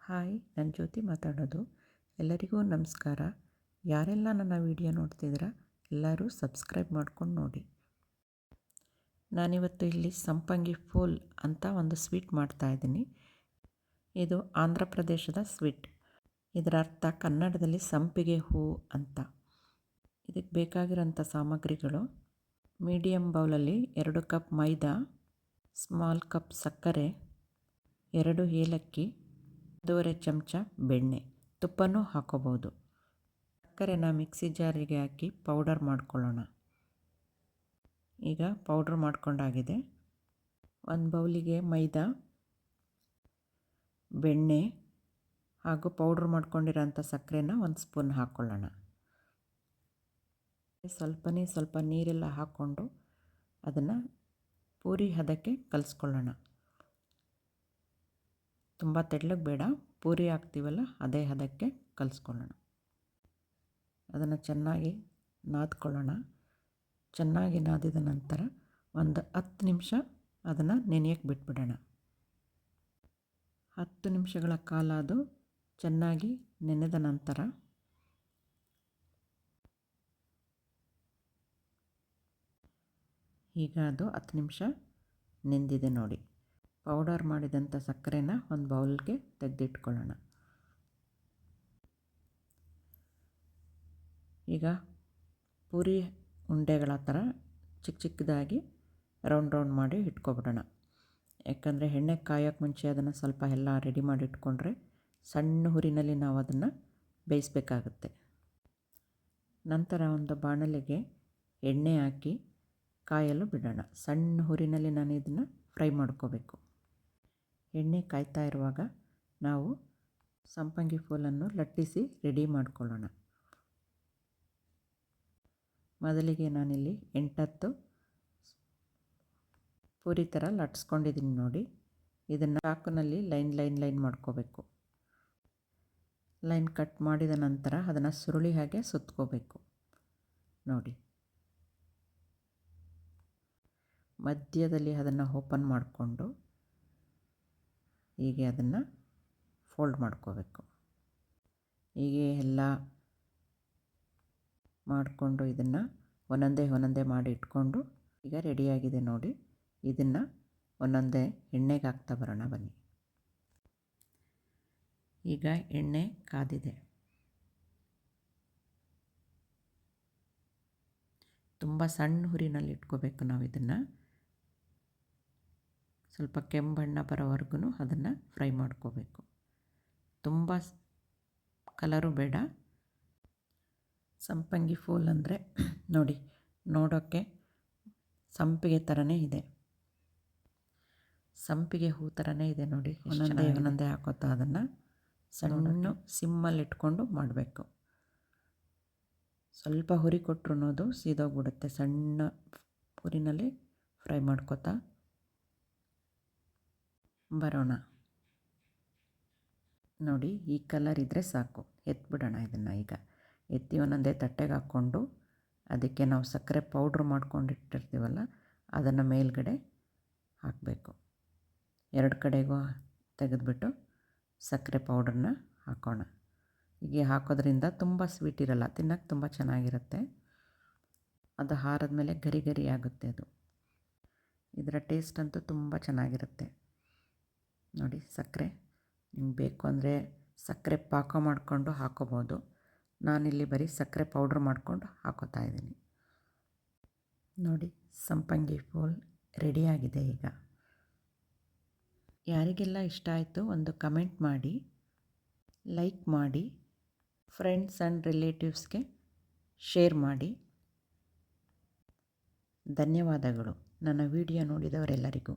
Hi, ನಾನು ಜ್ಯೋತಿ ಮಾತಾಡೋದು. ಎಲ್ಲರಿಗೂ ನಮಸ್ಕಾರ. ಯಾರೆಲ್ಲ ನನ್ನ ವಿಡಿಯೋ ನೋಡ್ತಿದ್ದೀರಾ ಎಲ್ಲರೂ ಸಬ್ಸ್ಕ್ರೈಬ್ ಮಾಡ್ಕೊಂಡು ನೋಡಿ. ನಾನಿವತ್ತು ಇಲ್ಲಿ ಸಂಪಂಗಿ ಫೂಲ್ ಅಂತ ಒಂದು ಸ್ವೀಟ್ ಮಾಡ್ತಾಯಿದ್ದೀನಿ. ಇದು ಆಂಧ್ರ ಪ್ರದೇಶದ ಸ್ವೀಟ್. ಇದರ ಅರ್ಥ ಕನ್ನಡದಲ್ಲಿ ಸಂಪಿಗೆ ಹೂ ಅಂತ. ಇದಕ್ಕೆ ಬೇಕಾಗಿರೋಂಥ ಸಾಮಗ್ರಿಗಳು: ಮೀಡಿಯಮ್ ಬೌಲಲ್ಲಿ 2 ಕಪ್ ಮೈದಾ, ಸ್ಮಾಲ್ ಕಪ್ ಸಕ್ಕರೆ, 2 ಏಲಕ್ಕಿ, 1.5 ಚಮಚ ಬೆಣ್ಣೆ, ತುಪ್ಪನೂ ಹಾಕೋಬೋದು. ಸಕ್ಕರೆನ ಮಿಕ್ಸಿ ಜಾರಿಗೆ ಹಾಕಿ ಪೌಡರ್ ಮಾಡ್ಕೊಳ್ಳೋಣ. ಈಗ ಪೌಡ್ರ್ ಮಾಡ್ಕೊಂಡಾಗಿದೆ. ಒಂದು ಬೌಲಿಗೆ ಮೈದಾ, ಬೆಣ್ಣೆ ಹಾಗೂ ಪೌಡ್ರ್ ಮಾಡ್ಕೊಂಡಿರೋಂಥ ಸಕ್ಕರೆನ 1 ಸ್ಪೂನ್ ಹಾಕ್ಕೊಳ್ಳೋಣ. ಸ್ವಲ್ಪ ನೀರೆಲ್ಲ ಹಾಕ್ಕೊಂಡು ಅದನ್ನು ಪೂರಿ ಹದಕ್ಕೆ ಕಲಿಸ್ಕೊಳ್ಳೋಣ. ತುಂಬ ತೆಳ್ಳಗೆ ಬೇಡ, ಪೂರಿ ಹಾಕ್ತೀವಲ್ಲ ಅದೇ ಹದಕ್ಕೆ ಕಲಿಸ್ಕೊಳ್ಳೋಣ. ಅದನ್ನು ಚೆನ್ನಾಗಿ ನಾದ್ಕೊಳ್ಳೋಣ. ಚೆನ್ನಾಗಿ ನಾದಿದ ನಂತರ ಒಂದು 10 ನಿಮಿಷ ಅದನ್ನು ನೆನೆಯಕ್ಕೆ ಬಿಟ್ಬಿಡೋಣ. 10 ನಿಮಿಷಗಳ ಕಾಲ ಅದು ಚೆನ್ನಾಗಿ ನೆನೆದ ನಂತರ ಈಗ ಅದು 10 ನಿಮಿಷ ನೆಂದಿದೆ ನೋಡಿ. ಪೌಡರ್ ಮಾಡಿದಂಥ ಸಕ್ಕರೆನ ಒಂದು ಬೌಲ್ಗೆ ತೆಗೆದಿಟ್ಕೊಳ್ಳೋಣ. ಈಗ ಪೂರಿ ಉಂಡೆಗಳ ಥರ ಚಿಕ್ಕದಾಗಿ ರೌಂಡ್ ಮಾಡಿ ಇಟ್ಕೊಬಿಡೋಣ. ಯಾಕಂದರೆ ಎಣ್ಣೆ ಕಾಯೋಕ್ಕೆ ಮುಂಚೆ ಅದನ್ನು ಸ್ವಲ್ಪ ಎಲ್ಲ ರೆಡಿ ಮಾಡಿ ಇಟ್ಕೊಂಡ್ರೆ ಸಣ್ಣ ಹುರಿನಲ್ಲಿ ನಾವು ಅದನ್ನು ಬೇಯಿಸಬೇಕಾಗುತ್ತೆ. ನಂತರ ಒಂದು ಬಾಣಲೆಗೆ ಎಣ್ಣೆ ಹಾಕಿ ಕಾಯಲು ಬಿಡೋಣ. ಸಣ್ಣ ಹುರಿನಲ್ಲಿ ನಾನು ಇದನ್ನು ಫ್ರೈ ಮಾಡ್ಕೋಬೇಕು. ಎಣ್ಣೆ ಕಾಯ್ತಾ ಇರುವಾಗ ನಾವು ಸಂಪಂಗಿ ಫೂಲನ್ನು ಲಟ್ಟಿಸಿ ರೆಡಿ ಮಾಡ್ಕೊಳ್ಳೋಣ. ಮೊದಲಿಗೆ ನಾನಿಲ್ಲಿ 8-10 ಪೂರಿ ಥರ ಲಟ್ಸ್ಕೊಂಡಿದ್ದೀನಿ ನೋಡಿ. ಇದನ್ನು ಚಾಕುನಲ್ಲಿ ಲೈನ್ ಮಾಡ್ಕೋಬೇಕು. ಲೈನ್ ಕಟ್ ಮಾಡಿದ ನಂತರ ಅದನ್ನು ಸುರುಳಿ ಹಾಗೆ ಸುತ್ಕೋಬೇಕು ನೋಡಿ. ಮಧ್ಯದಲ್ಲಿ ಅದನ್ನು ಓಪನ್ ಮಾಡಿಕೊಂಡು ಹೀಗೆ ಅದನ್ನು ಫೋಲ್ಡ್ ಮಾಡ್ಕೋಬೇಕು. ಹೀಗೆ ಎಲ್ಲ ಮಾಡಿಕೊಂಡು ಇದನ್ನು ಒಂದೊಂದೇ ಮಾಡಿ ಇಟ್ಕೊಂಡು ಈಗ ರೆಡಿಯಾಗಿದೆ ನೋಡಿ. ಇದನ್ನು ಒಂದೊಂದೇ ಎಣ್ಣೆಗೆ ಹಾಕ್ತಾ ಬರೋಣ ಬನ್ನಿ. ಈಗ ಎಣ್ಣೆ ಕಾದಿದೆ. ತುಂಬ ಸಣ್ಣ ಹುರಿನಲ್ಲಿ ಇಟ್ಕೋಬೇಕು ನಾವು. ಇದನ್ನು ಸ್ವಲ್ಪ ಕೆಂಬಣ್ಣ ಬರೋವರೆಗೂ ಅದನ್ನು ಫ್ರೈ ಮಾಡ್ಕೋಬೇಕು. ತುಂಬ ಕಲರು ಬೇಡ. ಸಂಪಂಗಿ ಫೂಲ್ ಅಂದರೆ ನೋಡಿ, ನೋಡೋಕ್ಕೆ ಸಂಪಿಗೆ ಥರನೇ ಇದೆ, ಸಂಪಿಗೆ ಹೂ ಥರನೇ ಇದೆ ನೋಡಿ. ಒಂದೊಂದೇ ಹಾಕೋತಾ ಅದನ್ನು ಸಣ್ಣ ಸಿಮ್ಮಲ್ಲಿ ಇಟ್ಕೊಂಡು ಮಾಡಬೇಕು. ಸ್ವಲ್ಪ ಹುರಿ ಕೊಟ್ಟರು ಅದು ಸೀದೋಗ್ಬಿಡುತ್ತೆ. ಸಣ್ಣ ಹುರಿನಲ್ಲಿ ಫ್ರೈ ಮಾಡ್ಕೋತಾ ಬರೋಣ ನೋಡಿ. ಈ ಕಲರ್ ಇದ್ದರೆ ಸಾಕು, ಎತ್ಬಿಡೋಣ ಇದನ್ನು. ಈಗ ಎತ್ತಿ ಒಂದೊಂದೇ ತಟ್ಟೆಗೆ ಹಾಕ್ಕೊಂಡು ಅದಕ್ಕೆ ನಾವು ಸಕ್ಕರೆ ಪೌಡ್ರ್ ಮಾಡ್ಕೊಂಡಿಟ್ಟಿರ್ತೀವಲ್ಲ ಅದನ್ನು ಮೇಲ್ಗಡೆ ಹಾಕಬೇಕು. 2 ಕಡೆಗೂ ತೆಗೆದುಬಿಟ್ಟು ಸಕ್ಕರೆ ಪೌಡ್ರನ್ನ ಹಾಕೋಣ. ಹೀಗೆ ಹಾಕೋದ್ರಿಂದ ತುಂಬ ಸ್ವೀಟ್ ಇರಲ್ಲ, ತಿನ್ನೋಕ್ಕೆ ತುಂಬ ಚೆನ್ನಾಗಿರುತ್ತೆ. ಅದು ಹಾರದ ಮೇಲೆ ಗರಿ ಆಗುತ್ತೆ. ಅದು ಇದರ ಟೇಸ್ಟ್ ಅಂತೂ ತುಂಬ ಚೆನ್ನಾಗಿರುತ್ತೆ ನೋಡಿ. ಸಕ್ಕರೆ ನಿಮ್ಗೆ ಬೇಕು ಅಂದರೆ ಸಕ್ಕರೆ ಪಾಕ ಮಾಡಿಕೊಂಡು ಹಾಕೋಬೋದು. ನಾನಿಲ್ಲಿ ಬರೀ ಸಕ್ಕರೆ ಪೌಡ್ರ್ ಮಾಡ್ಕೊಂಡು ಹಾಕೋತಾ ಇದ್ದೀನಿ ನೋಡಿ. ಸಂಪಂಗಿ ಫೂಲ್ ರೆಡಿಯಾಗಿದೆ. ಈಗ ಯಾರಿಗೆಲ್ಲ ಇಷ್ಟ ಆಯಿತು ಒಂದು ಕಮೆಂಟ್ ಮಾಡಿ, ಲೈಕ್ ಮಾಡಿ, ಫ್ರೆಂಡ್ಸ್ ಆ್ಯಂಡ್ ರಿಲೇಟಿವ್ಸ್ಗೆ ಶೇರ್ ಮಾಡಿ. ಧನ್ಯವಾದಗಳು ನನ್ನ ವಿಡಿಯೋ ನೋಡಿದವರೆಲ್ಲರಿಗೂ.